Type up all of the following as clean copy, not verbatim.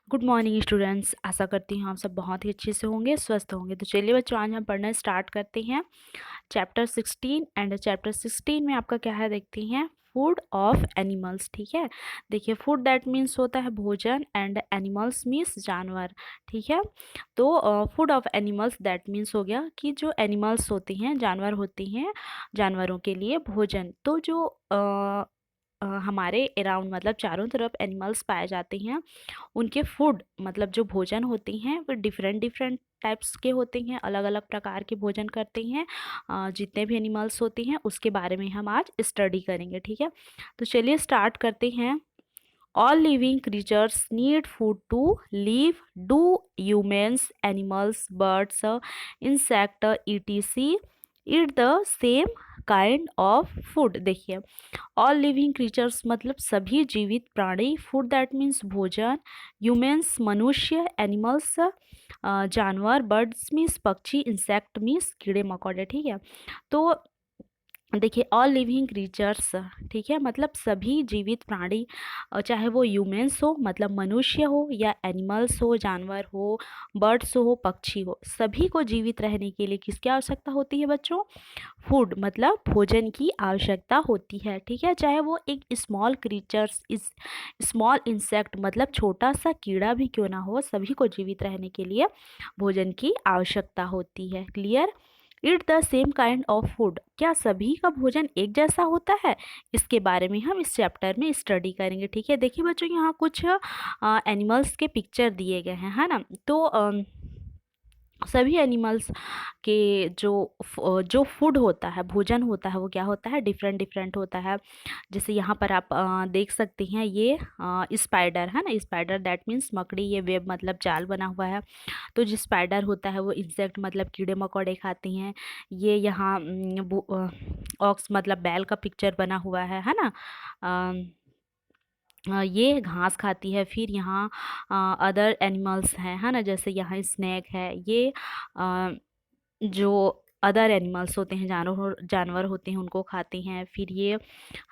Good morning students. आशा करती हूँ आप सब बहुत ही अच्छे से होंगे, स्वस्थ होंगे। तो चलिए बच्चों, आज हम पढ़ना स्टार्ट करते हैं चैप्टर 16। एंड चैप्टर 16 में आपका क्या है, देखते हैं फूड ऑफ एनिमल्स। ठीक है, देखिए फूड दैट मीन्स होता है भोजन, एंड एनिमल्स मीन्स जानवर। ठीक है, तो food of animals that means हो गया कि जो एनिमल्स होते हैं, जानवर होते हैं, जानवरों के लिए भोजन। तो जो हमारे अराउंड मतलब चारों तरफ एनिमल्स पाए जाते हैं, उनके फूड मतलब जो भोजन होते हैं वो डिफरेंट डिफरेंट टाइप्स के होते हैं, अलग अलग प्रकार के भोजन करते हैं। जितने भी एनिमल्स होते हैं उसके बारे में हम आज स्टडी करेंगे। ठीक है, तो चलिए स्टार्ट करते हैं। All living creatures need food to live. Do humans, animals, birds, insect, ETC eat the same kind of food. देखिए, ऑल लिविंग क्रीचर्स मतलब सभी जीवित प्राणी, फूड दैट मीन्स भोजन, ह्यूमंस मनुष्य, एनिमल्स जानवर, बर्ड्स मीन्स पक्षी, इंसेक्ट मीन्स कीड़े मकोड़े। ठीक है, तो देखिए ऑल लिविंग क्रीचर्स, ठीक है, मतलब सभी जीवित प्राणी, चाहे वो ह्यूमंस हो मतलब मनुष्य हो, या एनिमल्स हो जानवर हो, बर्ड्स हो पक्षी हो, सभी को जीवित रहने के लिए किसकी आवश्यकता होती है बच्चों? फूड मतलब भोजन की आवश्यकता होती है। ठीक है, चाहे वो एक स्मॉल क्रीचर्स, इस स्मॉल इंसेक्ट मतलब छोटा सा कीड़ा भी क्यों ना हो, सभी को जीवित रहने के लिए भोजन की आवश्यकता होती है। Clear? Eat the same kind of food, क्या सभी का भोजन एक जैसा होता है? इसके बारे में हम इस चैप्टर में स्टडी करेंगे। ठीक है, देखिए बच्चों, यहाँ कुछ एनिमल्स के पिक्चर दिए गए हैं, है ना। तो सभी एनिमल्स के जो फूड होता है, भोजन होता है, वो क्या होता है, डिफरेंट डिफरेंट होता है। जैसे यहाँ पर आप देख सकते हैं, ये स्पाइडर है ना, स्पाइडर दैट मीन्स मकड़ी, ये वेब मतलब जाल बना हुआ है। तो जो स्पाइडर होता है वो इंसेक्ट मतलब कीड़े मकोड़े खाती हैं। ये यहाँ ऑक्स मतलब बैल का पिक्चर बना हुआ है ना। ये घास खाती है। फिर यहाँ अदर एनिमल्स हैं, है ना, जैसे यहाँ स्नैक है। ये जो अदर एनिमल्स होते हैं, जानवर जानवर होते हैं, उनको खाते हैं। फिर ये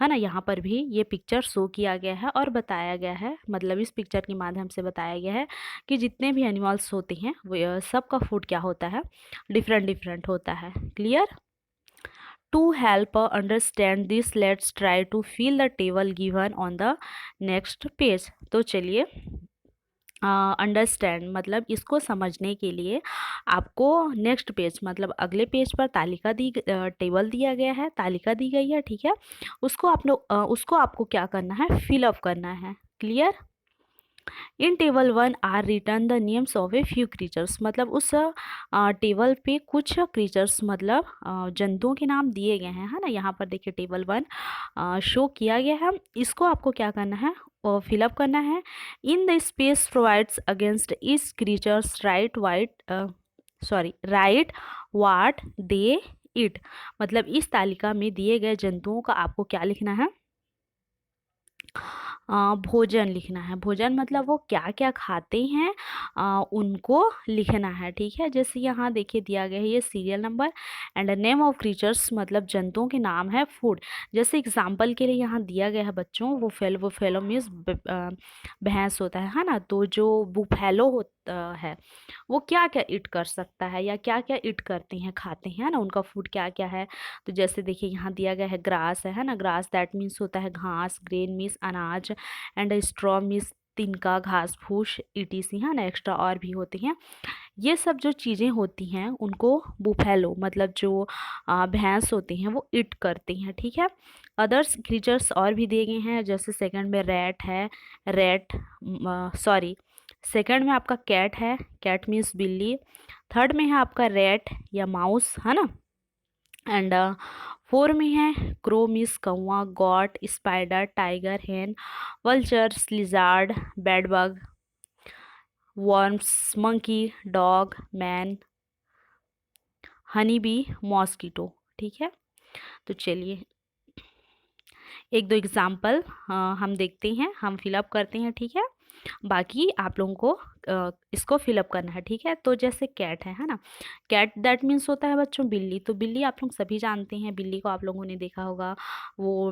है ना, यहाँ पर भी ये पिक्चर शो किया गया है और बताया गया है, मतलब इस पिक्चर के माध्यम से बताया गया है कि जितने भी एनिमल्स होते हैं वो सबका फूड क्या होता है, डिफरेंट डिफरेंट होता है। Clear? To help understand this, let's try to fill the table given on the next page। तो चलिए, अंडरस्टैंड मतलब इसको समझने के लिए आपको नेक्स्ट पेज मतलब अगले पेज पर तालिका टेबल दिया गया है, तालिका दी गई है। ठीक है, उसको आपको क्या करना है, फिलअप करना है। Clear? In table 1 are written the names of a few creatures, मतलब उस टेबल पे कुछ क्रीचर्स मतलब जंतुओं के नाम दिए गए हैं, है ना। यहाँ पर देखिए टेबल 1 शो किया गया है, इसको आपको क्या करना है, फिलअप करना है। In the space provides against this creatures write what they eat, मतलब इस तालिका में दिए गए जंतुओं का आपको क्या लिखना है, भोजन लिखना है। भोजन मतलब वो क्या क्या खाते हैं, उनको लिखना है। ठीक है, जैसे यहाँ देखिए दिया गया है ये serial number, and name of creatures मतलब जंतुओं के नाम है, फूड। जैसे एग्जाम्पल के लिए यहाँ दिया गया है बच्चों, वो फेलो मीन्स भैंस होता है ना। तो जो बुफेलो होता है वो क्या क्या ईट कर सकता है, या क्या क्या ईट करते हैं, खाते हैं ना, उनका फूड क्या क्या है। तो जैसे देखिए यहाँ दिया गया है ग्रास है ना, ग्रास दैट मीन्स होता है घास, ग्रेन मीन्स अनाज, एंड स्ट्रॉ मीन्स तिनका, घास फूस, ईटीसी है ना, एक्स्ट्रा और भी होते हैं। ये सब जो चीज़ें होती हैं उनको बुफेलो मतलब जो भैंस होती हैं वो ईट करती हैं। ठीक है, अदर्स क्रीचर्स और भी दिए गए हैं, जैसे सेकंड में रैट है, रैट सॉरी सेकंड में आपका कैट है, कैट मीन्स बिल्ली। थर्ड में है आपका रैट या माउस, है ना। एंड फोर में है क्रो मीन्स कौवा, goat, spider, tiger, hen, vultures, lizard, bedbug, worms, monkey, dog, man, honey bee, mosquito. ठीक है, तो चलिए एक दो एग्जाम्पल हम देखते हैं, हम फिलअप करते हैं। ठीक है, बाकी आप लोगों को इसको फिलअप करना है। ठीक है, तो जैसे कैट है ना, कैट दैट मीन्स होता है बच्चों बिल्ली। तो बिल्ली आप लोग सभी जानते हैं, बिल्ली को आप लोगों ने देखा होगा, वो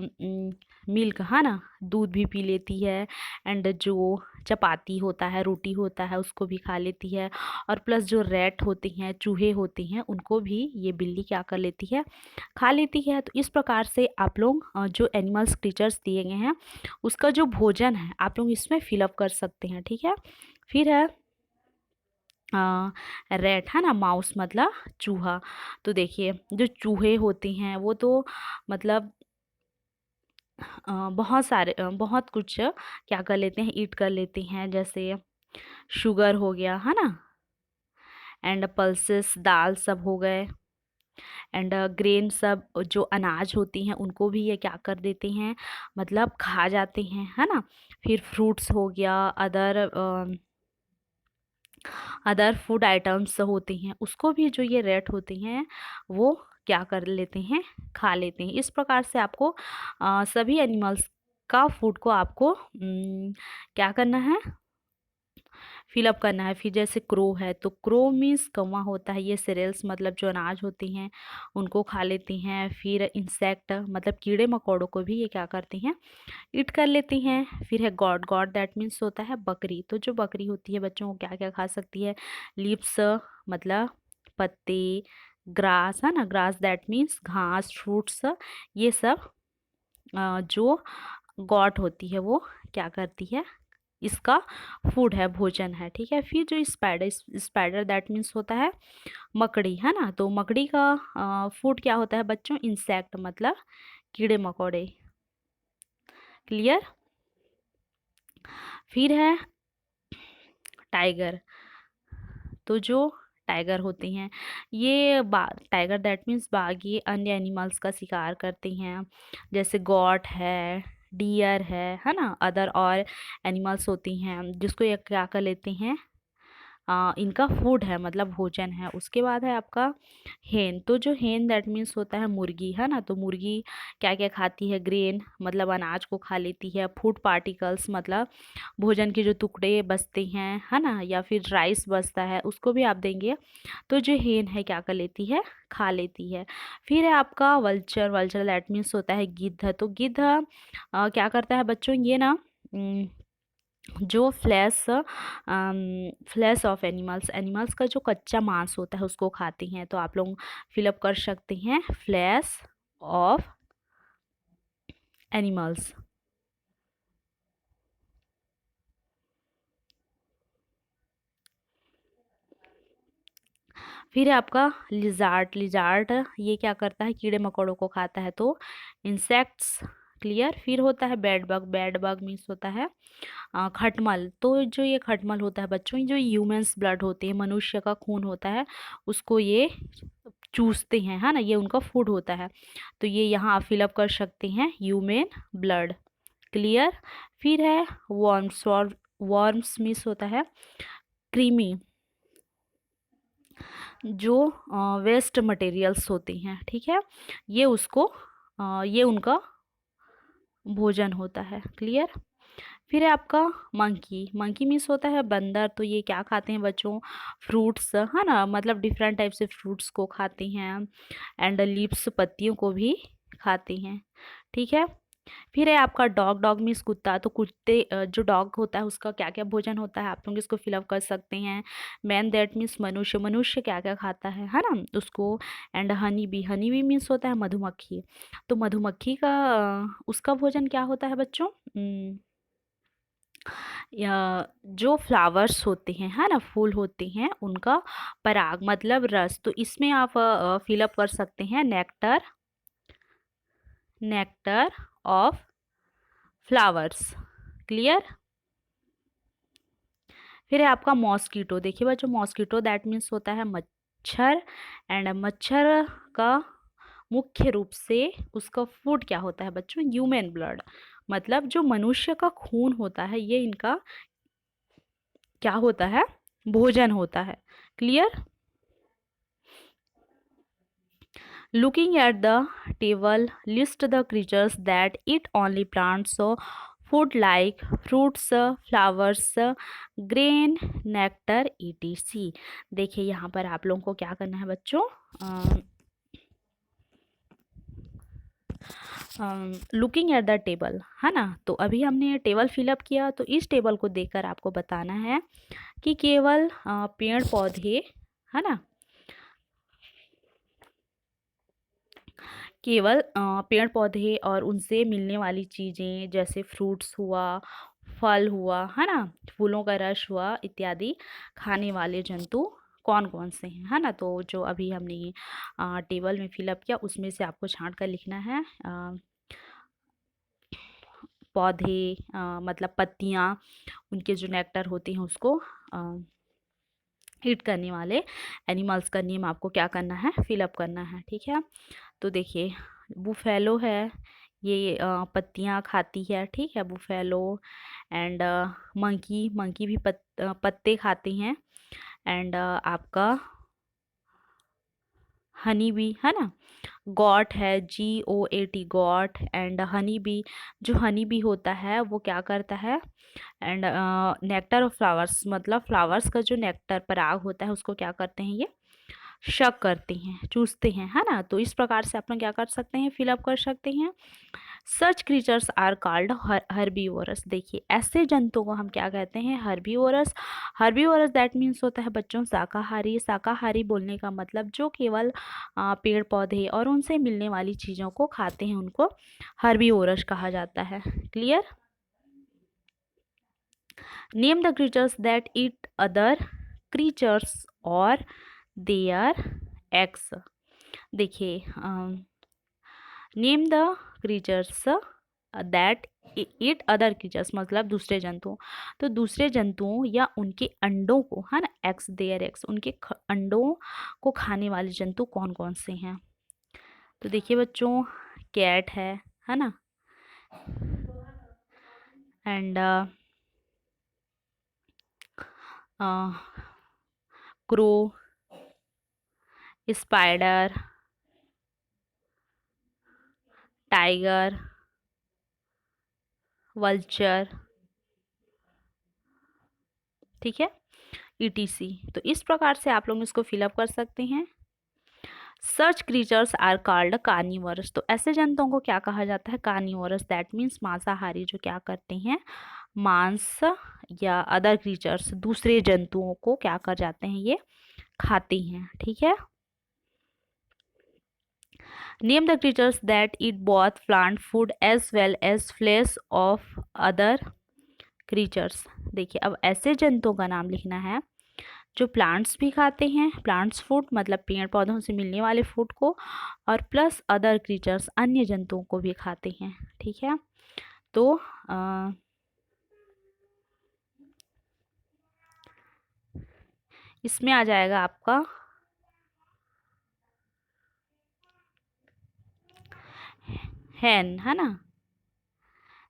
मिल्क है ना, दूध भी पी लेती है, एंड जो चपाती होता है, रोटी होता है, उसको भी खा लेती है। और प्लस जो रैट होती हैं, चूहे होते हैं, उनको भी ये बिल्ली क्या कर लेती है, खा लेती है। तो इस प्रकार से आप लोग जो एनिमल्स क्रीचर्स दिए गए हैं उसका जो भोजन है आप लोग इसमें फिलअप कर सकते हैं। ठीक है। फिर है रैट, है ना, माउस मतलब चूहा। तो देखिए जो चूहे होते हैं वो तो मतलब बहुत सारे बहुत कुछ क्या कर लेते हैं, ईट कर लेते हैं, जैसे शुगर हो गया, है ना, एंड पल्सेस, दाल सब हो गए, एंड ग्रेन सब जो अनाज होती हैं उनको भी ये क्या कर देते हैं, मतलब खा जाते हैं, है ना। फिर फ्रूट्स हो गया, अदर फूड आइटम्स होते हैं उसको भी जो ये रेट होते हैं वो क्या कर लेते हैं, खा लेते हैं। इस प्रकार से आपको सभी एनिमल्स का फूड को आपको क्या करना है, फिलअप करना है। फिर जैसे क्रो है, तो क्रो मीन्स कौवा होता है, ये सीरियल्स मतलब जो अनाज होती हैं उनको खा लेती हैं। फिर इंसेक्ट मतलब कीड़े मकोड़ों को भी ये क्या करती हैं, ईट कर लेती हैं। फिर है गॉड, गॉड दैट मीन्स होता है बकरी। तो जो बकरी होती है बच्चों को क्या क्या खा सकती है, लीव्स मतलब पत्ते, ग्रास, है ना, ग्रास दैट मीन्स घास, फ्रूट्स, ये सब जो गॉड होती है वो क्या करती है, इसका फूड है, भोजन है। ठीक है। फिर जो स्पाइडर, स्पाइडर दैट मीन्स होता है मकड़ी, है ना। तो मकड़ी का फूड क्या होता है बच्चों, इंसेक्ट मतलब कीड़े मकोड़े। क्लियर। फिर है टाइगर। तो जो टाइगर होते हैं ये टाइगर दैट मीन्स बाघ, ये अन्य एनिमल्स का शिकार करते हैं, जैसे गॉट है, डियर है ना, अदर और एनिमल्स होती हैं जिसको ये क्या कर लेते हैं, इनका फूड है मतलब भोजन है। उसके बाद है आपका हेन। तो जो हेन दैट मीन्स होता है मुर्गी, है ना। तो मुर्गी क्या क्या खाती है, ग्रेन मतलब अनाज को खा लेती है, फूड पार्टिकल्स मतलब भोजन के जो टुकड़े बचते हैं, है ना, या फिर राइस बचता है उसको भी आप देंगे तो जो हेन है क्या कर लेती है, खा लेती है। फिर है आपका वल्चर, वल्चर दैट मीन्स होता है गिद्ध। तो गिद्ध क्या करता है बच्चों, ये ना जो फ्लैश ऑफ एनिमल्स, एनिमल्स का जो कच्चा मांस होता है उसको खाती हैं। तो आप लोग फिलअप कर सकते हैं फ्लैश ऑफ एनिमल्स। फिर है आपका लिजार्ड, लिजार्ड ये क्या करता है, कीड़े मकोड़ों को खाता है, तो इंसेक्ट्स। क्लियर। फिर होता है bed bug, bed bug means होता है खटमल। तो जो ये खटमल होता है बच्चों, जो ह्यूमन्स ब्लड होते हैं, मनुष्य का खून होता है, उसको ये चूसते हैं, है ना, ये उनका फूड होता है। तो ये यहाँ आप फिलअप कर सकते हैं ह्यूमन ब्लड। क्लियर। फिर है वर्म्स, और वर्म्स मीन्स होता है क्रीमी, जो वेस्ट मटेरियल्स होती हैं, ठीक है, ये उसको ये उनका भोजन होता है। क्लियर। फिर है आपका मंकी, मंकी मीन्स होता है बंदर। तो ये क्या खाते हैं बच्चों, फ्रूट्स, है ना, मतलब डिफरेंट टाइप से फ्रूट्स को खाते हैं, एंड लीव्स पत्तियों को भी खाते हैं। ठीक है। फिर है आपका डॉग, डॉग मीन्स कुत्ता। तो कुत्ते जो डॉग होता है उसका क्या क्या भोजन होता है, आप लोग इसको फिलअप कर सकते हैं। मैन दैट मीन्स मनुष्य, मनुष्य क्या क्या खाता है ना, उसको। And honey bee, honey bee means होता है मधुमक्खी। तो मधुमक्खी का उसका भोजन क्या होता है बच्चों, या जो फ्लावर्स होते हैं, है ना, फूल होते हैं, उनका पराग मतलब रस। तो इसमें आप फिलअप कर सकते हैं nectar, nectar of flowers. Clear. फिर है आपका मॉस्किटो। देखिए बच्चों मॉस्किटो दैट मीन्स होता है मच्छर, एंड मच्छर का मुख्य रूप से उसका फूड क्या होता है बच्चों, ह्यूमन ब्लड, मतलब जो मनुष्य का खून होता है ये इनका क्या होता है, भोजन होता है। Clear. Looking at the table, list the creatures that eat only plants. So, food like fruits, flowers, grain, nectar, etc. देखिए यहाँ पर आप लोगों को क्या करना है बच्चों, लुकिंग एट द टेबल, है ना। तो अभी हमने टेबल फिलअप किया, तो इस टेबल को देखकर आपको बताना है कि केवल पेड़ पौधे, है ना, केवल पेड़ पौधे और उनसे मिलने वाली चीज़ें जैसे फ्रूट्स हुआ, फल हुआ, है ना, फूलों का रस हुआ इत्यादि खाने वाले जंतु कौन कौन से हैं, है ना। तो जो अभी हमने टेबल में फिलअप किया उसमें से आपको छांट कर लिखना है। पौधे मतलब पत्तियाँ, उनके जो नेक्टर होते हैं उसको हीट करने वाले एनिमल्स का नेम आपको क्या करना है, फिलअप करना है, ठीक है। तो देखिए बुफेलो है, ये पत्तियाँ खाती है, ठीक है, बुफेलो। एंड मंकी, मंकी भी पत्ते खाते हैं। एंड आपका हनी बी, है ना, गॉट है, GOAT, got. And honey bee, जो हनी बी होता है वो क्या करता है, एंड नेक्टर ऑफ फ्लावर्स, मतलब फ्लावर्स का जो नेक्टर पराग होता है उसको क्या करते हैं, ये शक करते हैं, चूसते हैं, है ना। तो इस प्रकार से अपन क्या कर सकते हैं, फिलअप कर सकते हैं। सच क्रीचर्स आर कॉल्ड हर्बीवोरस। देखिए ऐसे जंतुओं को हम क्या कहते हैं, हर्बीवोरस। हर्बीवोरस दैट मीन्स होता है बच्चों शाकाहारी। शाकाहारी बोलने का मतलब जो केवल पेड़ पौधे और उनसे मिलने वाली चीज़ों को खाते हैं उनको हर्बीवोरस कहा जाता है। Clear. Name the creatures that eat other creatures और देयर एग्स। देखिए name the creatures that eat other creatures मतलब दूसरे जंतुओं। तो दूसरे जंतुओं या उनके अंडों को, है ना, एग्स, देयर एग्स, उनके अंडों को खाने वाले जंतु कौन कौन से हैं। तो देखिए बच्चों, कैट है ना, and crow, spider, tiger, vulture, ठीक है, ETC। तो इस प्रकार से आप लोग इसको फिलअप कर सकते हैं। सच क्रीचर्स आर कॉल्ड कार्निवोरस। तो ऐसे जंतुओं को क्या कहा जाता है, कार्निवोरस। दैट मीन्स मांसाहारी, जो क्या करते हैं, मांस या अदर क्रीचर्स दूसरे जंतुओं को क्या कर जाते हैं, ये खाते हैं, ठीक है। Name the creatures that eat both plant food as well as flesh of other creatures. देखिए अब ऐसे जंतुओं का नाम लिखना है जो प्लांट्स भी खाते हैं, प्लांट्स फूड मतलब पेड़ पौधों से मिलने वाले फूड को, और प्लस अदर क्रीचर्स अन्य जंतुओं को भी खाते हैं, ठीक है। तो इसमें आ जाएगा आपका हैन, है ना,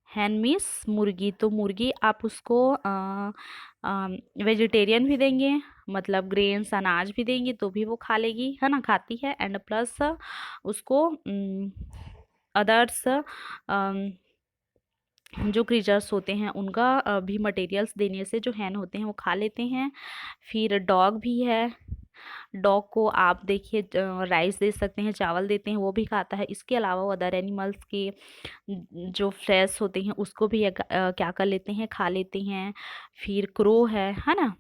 हैन मीन्स मुर्गी। तो मुर्गी आप उसको वेजिटेरियन भी देंगे, मतलब ग्रेन्स अनाज भी देंगे तो भी वो खा लेगी, है ना, खाती है। एंड प्लस उसको अदर्स जो क्रीचर्स होते हैं उनका भी मटेरियल्स देने से जो हैन होते हैं वो खा लेते हैं। फिर डॉग भी है, डॉग को आप देखिए राइस दे सकते हैं, चावल देते हैं, वो भी खाता है। इसके अलावा वो अदर एनिमल्स के जो फ्लैश होते हैं उसको भी क्या कर लेते हैं, खा लेते हैं। फिर क्रो है ना,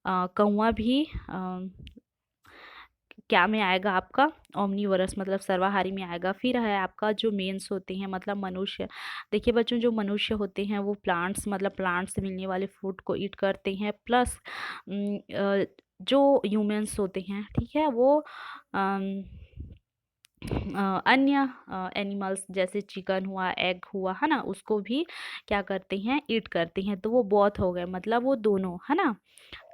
कौवा भी क्या में आएगा आपका, ओमनीवरस मतलब सर्वाहारी में आएगा। फिर है आपका जो मेंस होते हैं मतलब मनुष्य। देखिए बच्चों, जो मनुष्य होते हैं वो प्लांट्स मतलब प्लांट्स से मिलने वाले फूड को ईट करते हैं, प्लस जो ह्यूमंस होते हैं, ठीक है, वो अन्य एनिमल्स जैसे चिकन हुआ, एग हुआ, है ना, उसको भी क्या करते हैं, ईट करते हैं। तो वो बहुत हो गए, मतलब वो दोनों, है ना,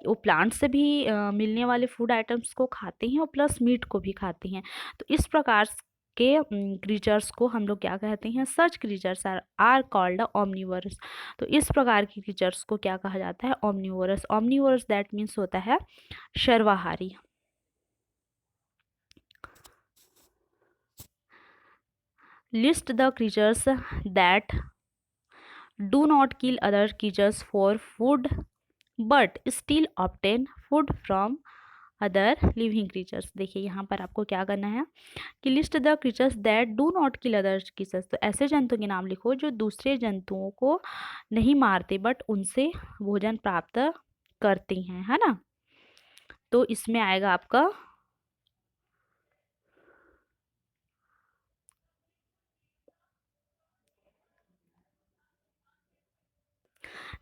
वो प्लांट से भी मिलने वाले फूड आइटम्स को खाते हैं और प्लस मीट को भी खाते हैं। तो इस प्रकार के क्रीचर्स को हम लोग क्या कहते हैं, सच क्रीचर्स आर कॉल्ड ओमनीवोरस। तो इस प्रकार के क्रीचर्स को क्या कहा जाता है, ओमनीवोरस। ओमनीवोरस दैट मीन्स होता है सर्वाहारी। List the creatures that do not kill other creatures for food but still obtain food from other living creatures. देखिए यहाँ पर आपको क्या करना है कि list the creatures that do not kill other creatures. तो ऐसे जंतुओं के नाम लिखो जो दूसरे जंतुओं को नहीं मारते बट उनसे भोजन प्राप्त करती हैं, है ना। तो इसमें आएगा आपका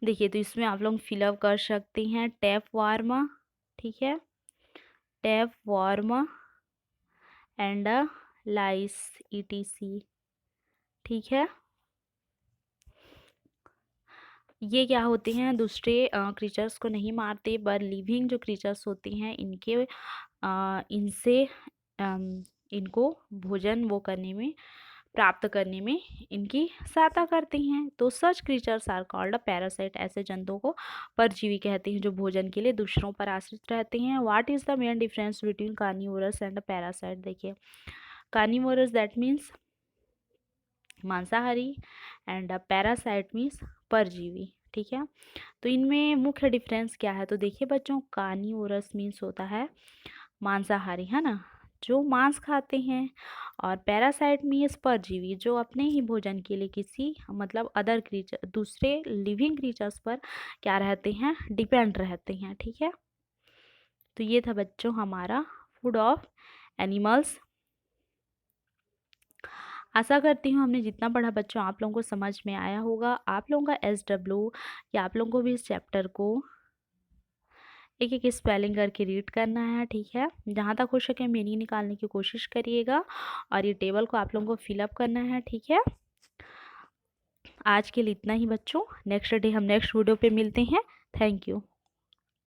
देखिए, तो इसमें आप लोग फिलअप कर सकते हैं टैप वार्म, ठीक है, tapeworm and lice ETC, ठीक है। ये क्या होते हैं, दूसरे क्रीचर्स को नहीं मारते पर लिविंग जो क्रीचर्स होते हैं इनके इनसे इनको भोजन वो करने में प्राप्त करने में इनकी सहायता करती हैं। तो सच क्रीचर्स आर कॉल्ड पैरासाइट। ऐसे जंतुओं को परजीवी कहते हैं जो भोजन के लिए दूसरों पर आश्रित रहते हैं। What is the main difference between carnivorous and parasite. देखिए, कार्निवोरस दैट मीन्स मांसाहारी एंड पैरासाइट मीन्स परजीवी, ठीक है। तो इनमें मुख्य डिफरेंस क्या है, तो देखिए बच्चों, कार्निवोरस मीन्स होता है मांसाहारी, है ना, जो मांस खाते हैं, और पैरासाइट मीन्स परजीवी जो अपने ही भोजन के लिए किसी मतलब अदर क्रीचर दूसरे लिविंग क्रीचर्स पर क्या रहते हैं, डिपेंड रहते हैं, ठीक है। तो ये था बच्चों हमारा फूड ऑफ एनिमल्स। आशा करती हूँ हमने जितना पढ़ा बच्चों आप लोगों को समझ में आया होगा। आप लोगों का SW या आप लोगों को भी इस चैप्टर को एक एक स्पेलिंग करके रीड करना है, ठीक है। जहाँ तक हो सके मीनिंग निकालने की कोशिश करिएगा और ये टेबल को आप लोगों को फिलअप करना है, ठीक है। आज के लिए इतना ही बच्चों, नेक्स्ट डे हम नेक्स्ट वीडियो पे मिलते हैं। Thank you.